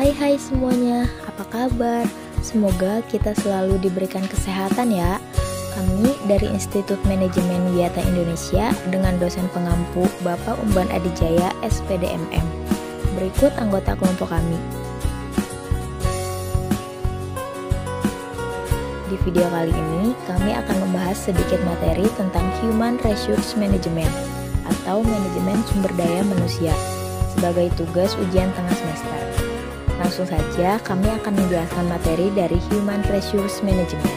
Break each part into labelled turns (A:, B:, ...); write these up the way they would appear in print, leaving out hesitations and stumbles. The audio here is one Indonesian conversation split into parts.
A: Hai semuanya, apa kabar? Semoga kita selalu diberikan kesehatan ya. Kami dari Institut Manajemen Wiata Indonesia dengan dosen pengampu Bapak Umban Adijaya SPDMM. Berikut anggota kelompok kami. Di video kali ini, kami akan membahas sedikit materi tentang Human Resource Management atau manajemen sumber daya manusia sebagai tugas ujian tengah semester. Langsung saja, kami akan menjelaskan materi dari Human Resource Management.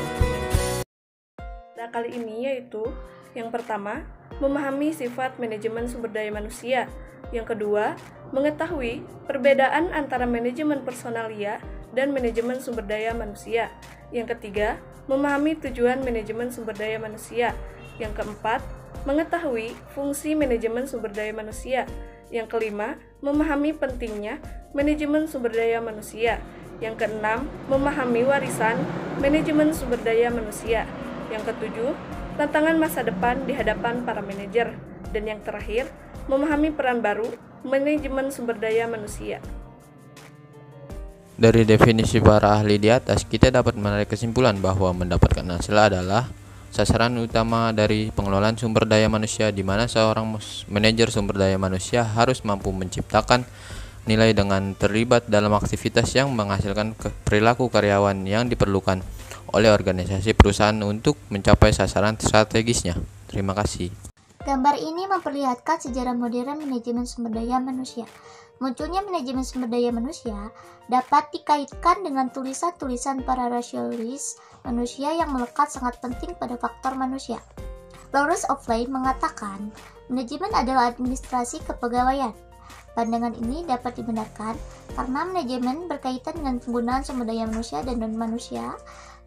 B: Pada kali ini yaitu, yang pertama, memahami sifat manajemen sumber daya manusia. Yang kedua, mengetahui perbedaan antara manajemen personalia dan manajemen sumber daya manusia. Yang ketiga, memahami tujuan manajemen sumber daya manusia. Yang keempat, mengetahui fungsi manajemen sumber daya manusia. Yang kelima, memahami pentingnya manajemen sumber daya manusia. Yang keenam, memahami warisan manajemen sumber daya manusia. Yang ketujuh, tantangan masa depan di hadapan para manajer. Dan yang terakhir, memahami peran baru manajemen sumber daya manusia.
C: Dari definisi para ahli di atas, kita dapat menarik kesimpulan bahwa mendapatkan hasil adalah sasaran utama dari pengelolaan sumber daya manusia, di mana seorang manajer sumber daya manusia harus mampu menciptakan nilai dengan terlibat dalam aktivitas yang menghasilkan perilaku karyawan yang diperlukan oleh organisasi perusahaan untuk mencapai sasaran strategisnya. Terima kasih.
D: Gambar ini memperlihatkan sejarah modern manajemen sumber daya manusia. Munculnya manajemen sumber daya manusia dapat dikaitkan dengan tulisan-tulisan para rasionalis manusia yang melekat sangat penting pada faktor manusia. Lawrence of Lane mengatakan, manajemen adalah administrasi kepegawaian. Pandangan ini dapat dibenarkan karena manajemen berkaitan dengan penggunaan sumber daya manusia dan non-manusia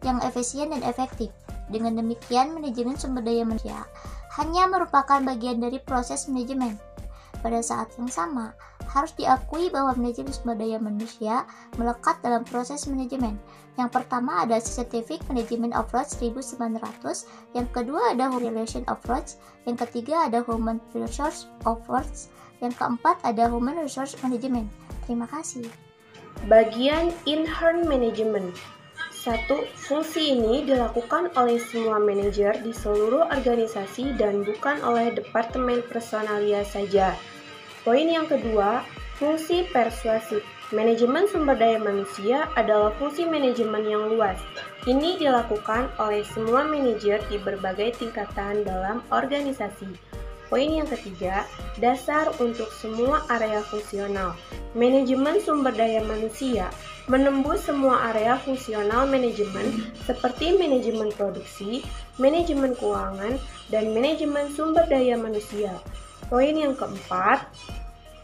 D: yang efisien dan efektif. Dengan demikian, manajemen sumber daya manusia hanya merupakan bagian dari proses manajemen. Pada saat yang sama, harus diakui bahwa manajemen sumber daya manusia melekat dalam proses manajemen. Yang pertama ada Scientific Management Approach 1900, yang kedua ada Human Relation Approach, yang ketiga ada Human Resource Approach, yang keempat ada Human Resource Management. Terima kasih.
E: Bagian Inherent Management. 1. Fungsi ini dilakukan oleh semua manajer di seluruh organisasi dan bukan oleh departemen personalia saja. Poin yang kedua, fungsi persuasif. Manajemen sumber daya manusia adalah fungsi manajemen yang luas. Ini dilakukan oleh semua manajer di berbagai tingkatan dalam organisasi. Poin yang ketiga, dasar untuk semua area fungsional. Manajemen sumber daya manusia menembus semua area fungsional manajemen seperti manajemen produksi, manajemen keuangan, dan manajemen sumber daya manusia. Poin yang keempat,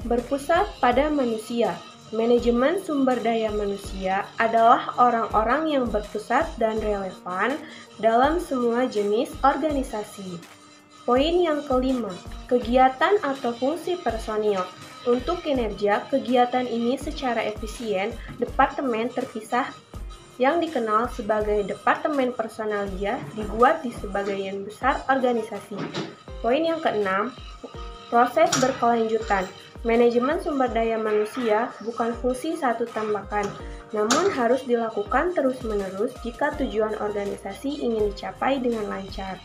E: berpusat pada manusia. Manajemen sumber daya manusia adalah orang-orang yang berpusat dan relevan dalam semua jenis organisasi. Poin yang kelima, kegiatan atau fungsi personil. Untuk kinerja kegiatan ini secara efisien, departemen terpisah yang dikenal sebagai departemen personalia dibuat di sebagian besar organisasi. Poin yang keenam, proses berkelanjutan. Manajemen sumber daya manusia bukan fungsi satu tembakan, namun harus dilakukan terus-menerus jika tujuan organisasi ingin dicapai dengan lancar.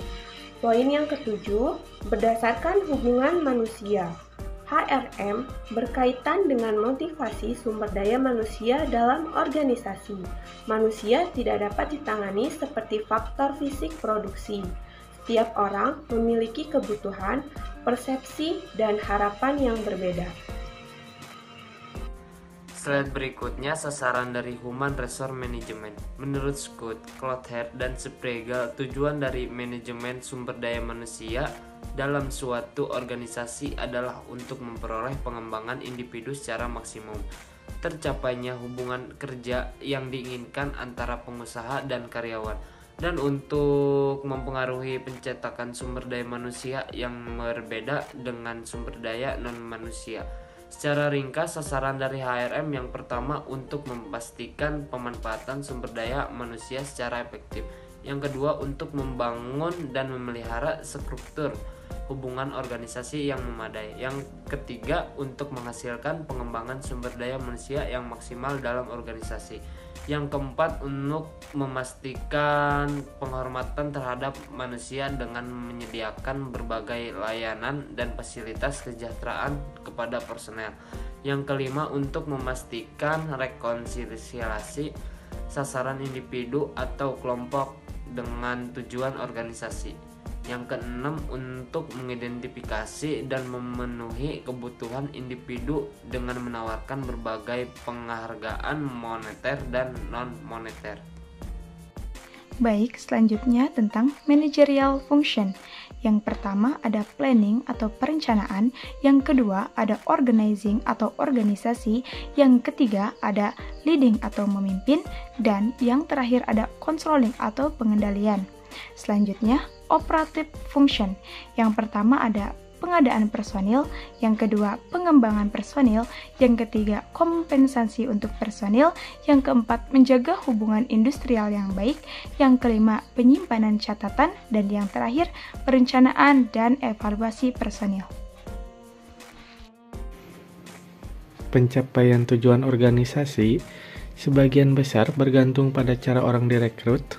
E: Poin yang ketujuh, berdasarkan hubungan manusia. HRM berkaitan dengan motivasi sumber daya manusia dalam organisasi. Manusia tidak dapat ditangani seperti faktor fisik produksi. Setiap orang memiliki kebutuhan, persepsi, dan harapan yang berbeda.
F: Slide berikutnya sasaran dari Human Resource Management. Menurut Scott, Clouthier, dan Spregal, tujuan dari manajemen sumber daya manusia dalam suatu organisasi adalah untuk memperoleh pengembangan individu secara maksimum, tercapainya hubungan kerja yang diinginkan antara pengusaha dan karyawan, dan untuk mempengaruhi pencetakan sumber daya manusia yang berbeda dengan sumber daya non-manusia. Secara ringkas, sasaran dari HRM yang pertama untuk memastikan pemanfaatan sumber daya manusia secara efektif. Yang kedua untuk membangun dan memelihara struktur hubungan organisasi yang memadai. Yang ketiga, untuk menghasilkan pengembangan sumber daya manusia yang maksimal dalam organisasi. Yang keempat, untuk memastikan penghormatan terhadap manusia dengan menyediakan berbagai layanan dan fasilitas kesejahteraan kepada personel. Yang kelima, untuk memastikan rekonsiliasi sasaran individu atau kelompok dengan tujuan organisasi. Yang keenam, untuk mengidentifikasi dan memenuhi kebutuhan individu dengan menawarkan berbagai penghargaan moneter dan non-moneter.
G: Baik, selanjutnya tentang managerial function. Yang pertama ada planning atau perencanaan, yang kedua ada organizing atau organisasi, yang ketiga ada leading atau memimpin, dan yang terakhir ada controlling atau pengendalian. Selanjutnya, operative function. Yang pertama ada pengadaan personil, yang kedua pengembangan personil, yang ketiga kompensasi untuk personil, yang keempat menjaga hubungan industrial yang baik, yang kelima penyimpanan catatan, dan yang terakhir perencanaan dan evaluasi personil.
H: Pencapaian tujuan organisasi sebagian besar bergantung pada cara orang direkrut,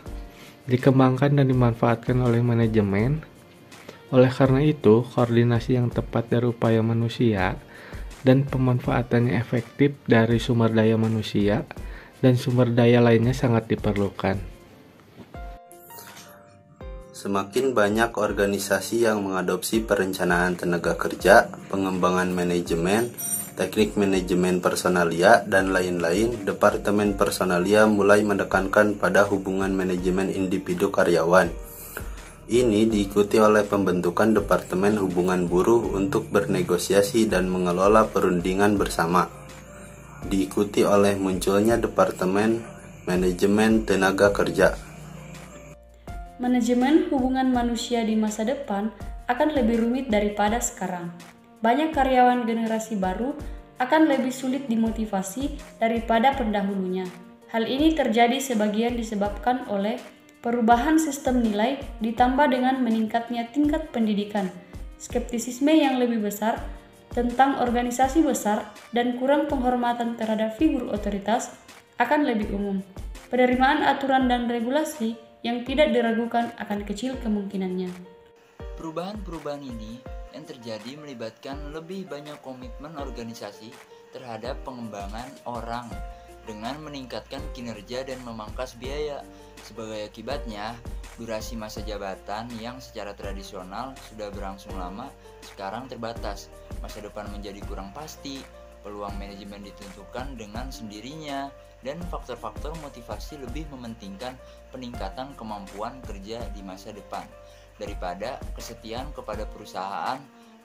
H: dikembangkan dan dimanfaatkan oleh manajemen. Oleh karena itu, koordinasi yang tepat dari upaya manusia dan pemanfaatannya efektif dari sumber daya manusia dan sumber daya lainnya sangat diperlukan.
I: Semakin banyak organisasi yang mengadopsi perencanaan tenaga kerja, pengembangan manajemen, teknik manajemen personalia, dan lain-lain, Departemen Personalia mulai menekankan pada hubungan manajemen individu karyawan. Ini diikuti oleh pembentukan Departemen Hubungan Buruh untuk bernegosiasi dan mengelola perundingan bersama. Diikuti oleh munculnya Departemen Manajemen Tenaga Kerja.
J: Manajemen hubungan manusia di masa depan akan lebih rumit daripada sekarang. Banyak karyawan generasi baru akan lebih sulit dimotivasi daripada pendahulunya. Hal ini terjadi sebagian disebabkan oleh perubahan sistem nilai ditambah dengan meningkatnya tingkat pendidikan, skeptisisme yang lebih besar tentang organisasi besar, dan kurang penghormatan terhadap figur otoritas akan lebih umum. Penerimaan aturan dan regulasi yang tidak diragukan akan kecil kemungkinannya.
K: Perubahan-perubahan ini yang terjadi melibatkan lebih banyak komitmen organisasi terhadap pengembangan orang dengan meningkatkan kinerja dan memangkas biaya. Sebagai akibatnya, durasi masa jabatan yang secara tradisional sudah berlangsung lama sekarang terbatas. Masa depan menjadi kurang pasti, peluang manajemen ditentukan dengan sendirinya, dan faktor-faktor motivasi lebih mementingkan peningkatan kemampuan kerja di masa depan daripada kesetiaan kepada perusahaan,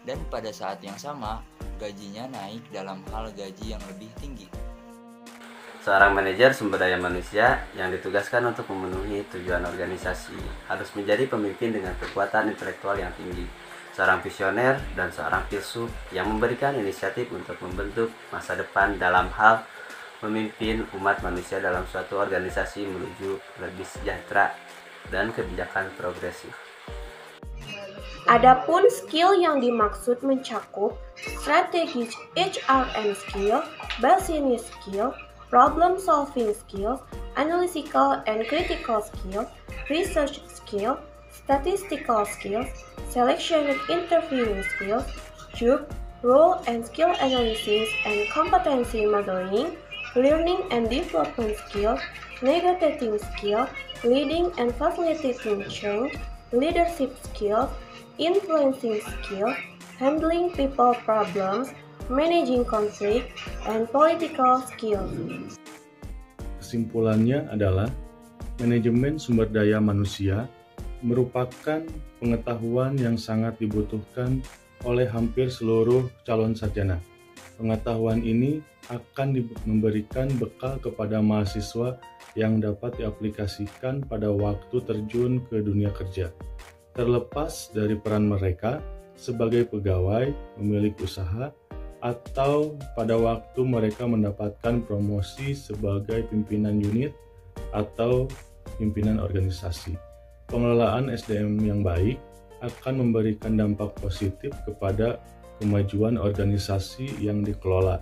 K: dan pada saat yang sama gajinya naik dalam hal gaji yang lebih tinggi.
I: Seorang manajer sumber daya manusia yang ditugaskan untuk memenuhi tujuan organisasi harus menjadi pemimpin dengan kekuatan intelektual yang tinggi, seorang visioner dan seorang filsuf yang memberikan inisiatif untuk membentuk masa depan dalam hal memimpin umat manusia dalam suatu organisasi menuju lebih sejahtera dan kebijakan progresif.
E: Adapun skill yang dimaksud mencakup strategic HRM skill, business skill, problem solving skills, analytical and critical skills, research skill, statistical skills, selection and interviewing skills, job, role and skill analysis and competency modeling, learning and development skills, negotiating skills, leading and facilitating change, leadership skills, influencing skills, handling people problems, managing conflict, and political skills.
L: Kesimpulannya adalah manajemen sumber daya manusia merupakan pengetahuan yang sangat dibutuhkan oleh hampir seluruh calon sarjana. Pengetahuan ini akan memberikan bekal kepada mahasiswa yang dapat diaplikasikan pada waktu terjun ke dunia kerja. Terlepas dari peran mereka sebagai pegawai, pemilik usaha, atau pada waktu mereka mendapatkan promosi sebagai pimpinan unit atau pimpinan organisasi. Pengelolaan SDM yang baik akan memberikan dampak positif kepada kemajuan organisasi yang dikelola.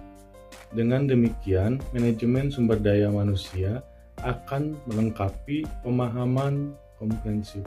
L: Dengan demikian, manajemen sumber daya manusia akan melengkapi pemahaman komprehensif.